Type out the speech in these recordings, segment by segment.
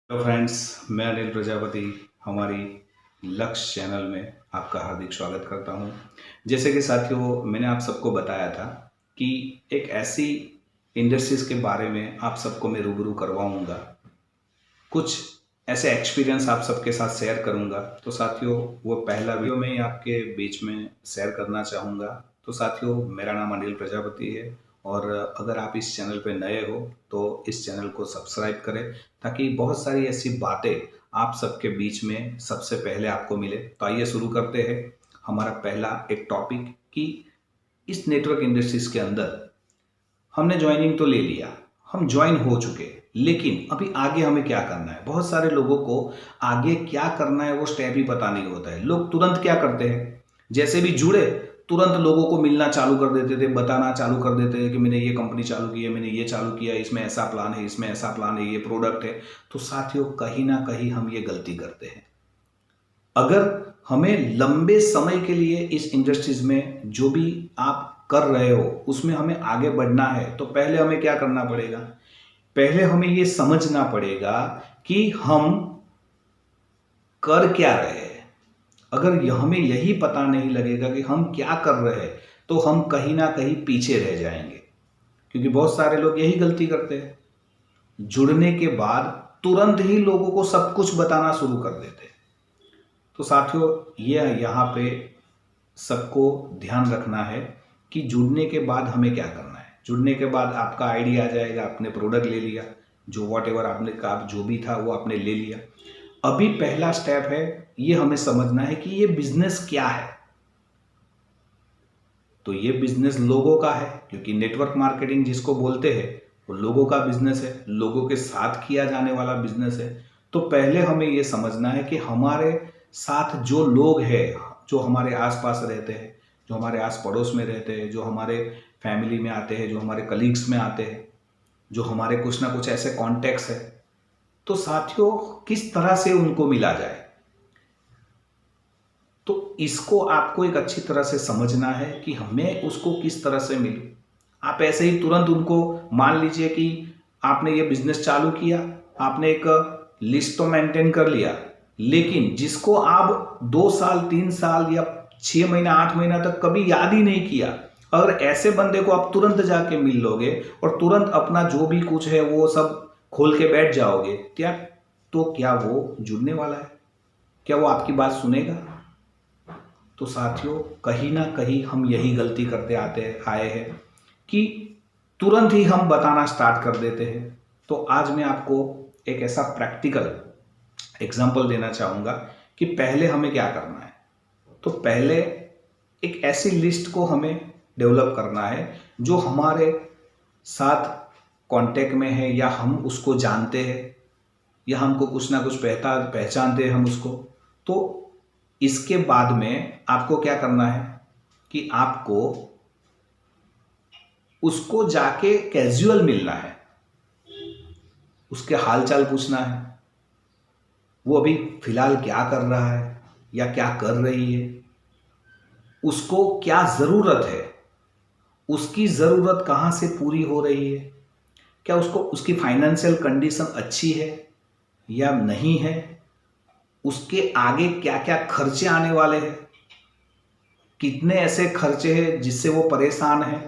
Hello friends, मैं अनिल प्रजापति हमारी लक्ष्य चैनल में आपका हार्दिक स्वागत करता हूं। जैसे कि साथियों, मैंने आप सबको बताया था कि एक ऐसी इंडस्ट्रीज के बारे में आप सबको मैं रूबरू करवाऊंगा, कुछ ऐसे एक्सपीरियंस आप सबके साथ शेयर करूंगा। तो साथियों, वो पहला वीडियो मैं आपके बीच में शेयर करना चाहूँगा। तो साथियों, मेरा नाम अनिल प्रजापति है और अगर आप इस चैनल पे नए हो तो इस चैनल को सब्सक्राइब करें, ताकि बहुत सारी ऐसी बातें आप सबके बीच में सबसे पहले आपको मिले। तो आइए शुरू करते हैं हमारा पहला एक टॉपिक कि इस नेटवर्क इंडस्ट्रीज के अंदर हमने ज्वाइनिंग तो ले लिया, हम ज्वाइन हो चुके, लेकिन अभी आगे हमें क्या करना है। बहुत सारे लोगों को आगे क्या करना है वो स्टेप ही पता नहीं होता है। लोग तुरंत क्या करते हैं, जैसे भी जुड़े तुरंत लोगों को मिलना चालू कर देते थे, बताना चालू कर देते थे कि मैंने ये कंपनी चालू की है, मैंने ये चालू किया, इसमें ऐसा प्लान है, इसमें ऐसा प्लान है, ये प्रोडक्ट है। तो साथियों, कहीं ना कहीं हम ये गलती करते हैं। अगर हमें लंबे समय के लिए इस इंडस्ट्रीज में जो भी आप कर रहे हो उसमें हमें आगे बढ़ना है, तो पहले हमें क्या करना पड़ेगा। पहले हमें ये समझना पड़ेगा कि हम कर क्या रहे हैं। अगर हमें यही पता नहीं लगेगा कि हम क्या कर रहे हैं, तो हम कहीं ना कहीं पीछे रह जाएंगे। क्योंकि बहुत सारे लोग यही गलती करते हैं, जुड़ने के बाद तुरंत ही लोगों को सब कुछ बताना शुरू कर देते हैं। तो साथियों, ये यहाँ पे सबको ध्यान रखना है कि जुड़ने के बाद हमें क्या करना है। जुड़ने के बाद आपका आईडी आ जाएगा, आपने प्रोडक्ट ले लिया, जो वॉट एवर आपने का जो भी था वो आपने ले लिया। अभी पहला स्टेप है, ये हमें समझना है कि ये बिजनेस क्या है। तो ये बिजनेस लोगों का है, क्योंकि नेटवर्क मार्केटिंग जिसको बोलते हैं वो लोगों का बिजनेस है, लोगों के साथ किया जाने वाला बिजनेस है। तो पहले हमें ये समझना है कि हमारे साथ जो लोग हैं, जो हमारे आसपास रहते हैं, जो हमारे आस पड़ोस में रहते हैं, जो हमारे फैमिली में आते हैं, जो हमारे कलीग्स में आते हैं, जो हमारे कुछ ना कुछ ऐसे कॉन्टेक्ट्स है, तो साथियों किस तरह से उनको मिला जाए। तो इसको आपको एक अच्छी तरह से समझना है कि हमें उसको किस तरह से मिले। आप ऐसे ही तुरंत उनको, मान लीजिए कि आपने ये बिजनेस चालू किया, आपने एक लिस्ट तो मेंटेन कर लिया, लेकिन जिसको आप 2 साल 3 साल या 6 महीना 8 महीना तक कभी याद ही नहीं किया, अगर ऐसे बंदे को आप तुरंत जाके मिल लोगे और तुरंत अपना जो भी कुछ है वो सब खोल के बैठ जाओगे, क्या वो जुड़ने वाला है? क्या वो आपकी बात सुनेगा? तो साथियों, कहीं ना कहीं हम यही गलती करते आए हैं कि तुरंत ही हम बताना स्टार्ट कर देते हैं। तो आज मैं आपको एक ऐसा प्रैक्टिकल एग्जांपल देना चाहूँगा कि पहले हमें क्या करना है। तो पहले एक ऐसी लिस्ट को हमें डेवलप करना है जो हमारे साथ कांटेक्ट में है, या हम उसको जानते हैं, या हमको कुछ ना कुछ पहचानते हैं हम उसको। तो इसके बाद में आपको क्या करना है कि आपको उसको जाके कैजुअल मिलना है, उसके हालचाल पूछना है, वो अभी फिलहाल क्या कर रहा है या क्या कर रही है, उसको क्या ज़रूरत है, उसकी ज़रूरत कहाँ से पूरी हो रही है, क्या उसको उसकी फाइनेंशियल कंडीशन अच्छी है या नहीं है, उसके आगे क्या क्या खर्चे आने वाले हैं, कितने ऐसे खर्चे हैं जिससे वो परेशान है।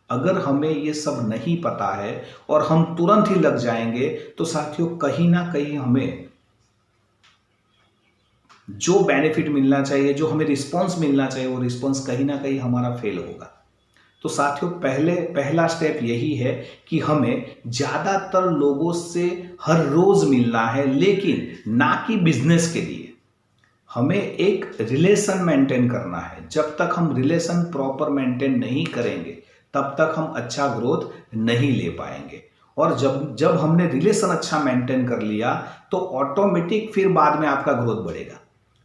अगर हमें ये सब नहीं पता है और हम तुरंत ही लग जाएंगे, तो साथियों कहीं ना कहीं हमें जो बेनिफिट मिलना चाहिए, जो हमें रिस्पॉन्स मिलना चाहिए, वो रिस्पॉन्स कहीं ना कहीं हमारा फेल होगा। तो साथियों, पहला स्टेप यही है कि हमें ज़्यादातर लोगों से हर रोज मिलना है, लेकिन ना कि बिजनेस के लिए। हमें एक रिलेशन मेंटेन करना है। जब तक हम रिलेशन प्रॉपर मेंटेन नहीं करेंगे, तब तक हम अच्छा ग्रोथ नहीं ले पाएंगे। और जब जब हमने रिलेशन अच्छा मेंटेन कर लिया, तो ऑटोमेटिक फिर बाद में आपका ग्रोथ बढ़ेगा।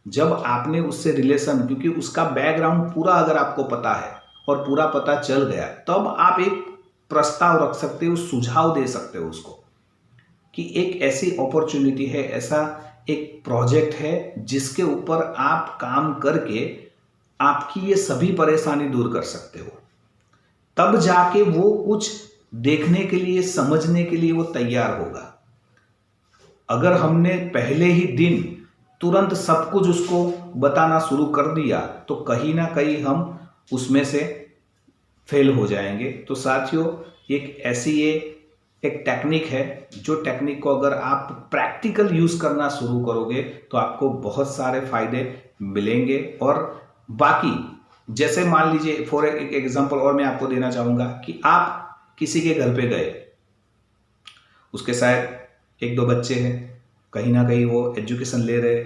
जब आपने उससे रिलेशन, क्योंकि उसका बैकग्राउंड पूरा अगर आपको पता है और पूरा पता चल गया, तब आप एक प्रस्ताव रख सकते हो, सुझाव दे सकते हो उसको कि एक ऐसी अपॉर्चुनिटी है, ऐसा एक प्रोजेक्ट है जिसके ऊपर आप काम करके आपकी ये सभी परेशानी दूर कर सकते हो। तब जाके वो कुछ देखने के लिए, समझने के लिए वो तैयार होगा। अगर हमने पहले ही दिन तुरंत सब कुछ उसको बताना शुरू कर दिया तो कहीं ना कहीं हम उसमें से फेल हो जाएंगे। तो साथियों, ये एक टेक्निक है, जो टेक्निक को अगर आप प्रैक्टिकल यूज करना शुरू करोगे तो आपको बहुत सारे फायदे मिलेंगे। और बाकी जैसे मान लीजिए फॉर एक एग्जांपल और मैं आपको देना चाहूंगा कि आप किसी के घर पे गए, उसके शायद एक दो बच्चे हैं, कहीं ना कहीं वो एजुकेशन ले रहे,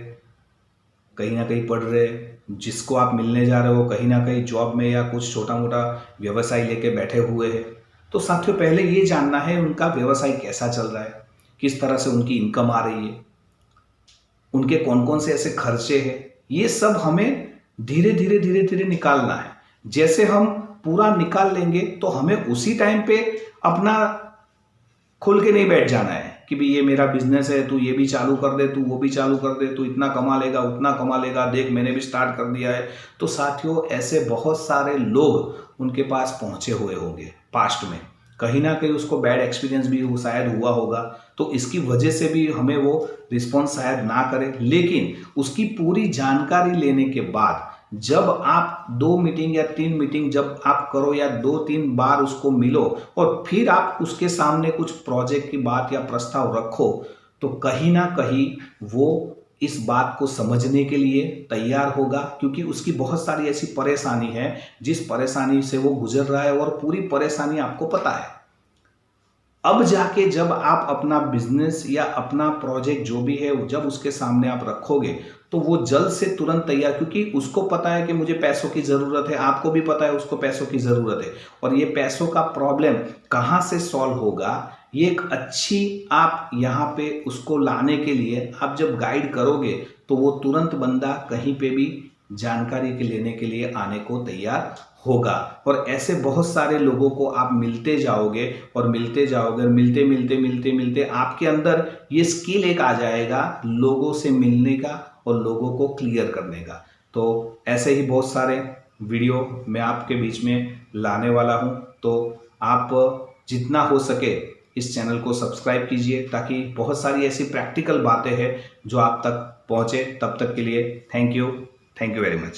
कहीं ना कहीं पढ़ रहे, जिसको आप मिलने जा रहे हो कहीं ना कहीं जॉब में या कुछ छोटा मोटा व्यवसाय लेके बैठे हुए हैं। तो साथियों, पहले ये जानना है उनका व्यवसाय कैसा चल रहा है, किस तरह से उनकी इनकम आ रही है, उनके कौन कौन से ऐसे खर्चे हैं, ये सब हमें धीरे धीरे धीरे धीरे निकालना है। जैसे हम पूरा निकाल लेंगे तो हमें उसी टाइम पे अपना खुल के नहीं बैठ जाना है कि भाई ये मेरा बिजनेस है, तू ये भी चालू कर दे, तू वो भी चालू कर दे, तू इतना कमा लेगा उतना कमा लेगा, देख मैंने भी स्टार्ट कर दिया है। तो साथियों, ऐसे बहुत सारे लोग उनके पास पहुंचे हुए होंगे पास्ट में, कहीं ना कहीं उसको बैड एक्सपीरियंस भी शायद हुआ होगा, तो इसकी वजह से भी हमें वो रिस्पॉन्स शायद ना करे। लेकिन उसकी पूरी जानकारी लेने के बाद जब आप 2 मीटिंग या 3 मीटिंग जब आप करो या 2-3 बार उसको मिलो और फिर आप उसके सामने कुछ प्रोजेक्ट की बात या प्रस्ताव रखो, तो कहीं ना कहीं वो इस बात को समझने के लिए तैयार होगा, क्योंकि उसकी बहुत सारी ऐसी परेशानी है जिस परेशानी से वो गुजर रहा है और पूरी परेशानी आपको पता है। अब जाके जब आप अपना बिजनेस या अपना प्रोजेक्ट जो भी है जब उसके सामने आप रखोगे तो वो जल्द से तुरंत तैयार, क्योंकि उसको पता है कि मुझे पैसों की ज़रूरत है, आपको भी पता है उसको पैसों की ज़रूरत है, और ये पैसों का प्रॉब्लम कहाँ से सॉल्व होगा, ये एक अच्छी आप यहाँ पे उसको लाने के लिए आप जब गाइड करोगे तो वो तुरंत बंदा कहीं पे भी जानकारी के लेने के लिए आने को तैयार होगा। और ऐसे बहुत सारे लोगों को आप मिलते जाओगे और मिलते जाओगे और मिलते मिलते मिलते मिलते आपके अंदर ये स्किल एक आ जाएगा लोगों से मिलने का और लोगों को क्लियर करने का। तो ऐसे ही बहुत सारे वीडियो मैं आपके बीच में लाने वाला हूं, तो आप जितना हो सके इस चैनल को सब्सक्राइब कीजिए ताकि बहुत सारी ऐसी प्रैक्टिकल बातें हैं जो आप तक पहुंचे। तब तक के लिए थैंक यू वेरी मच।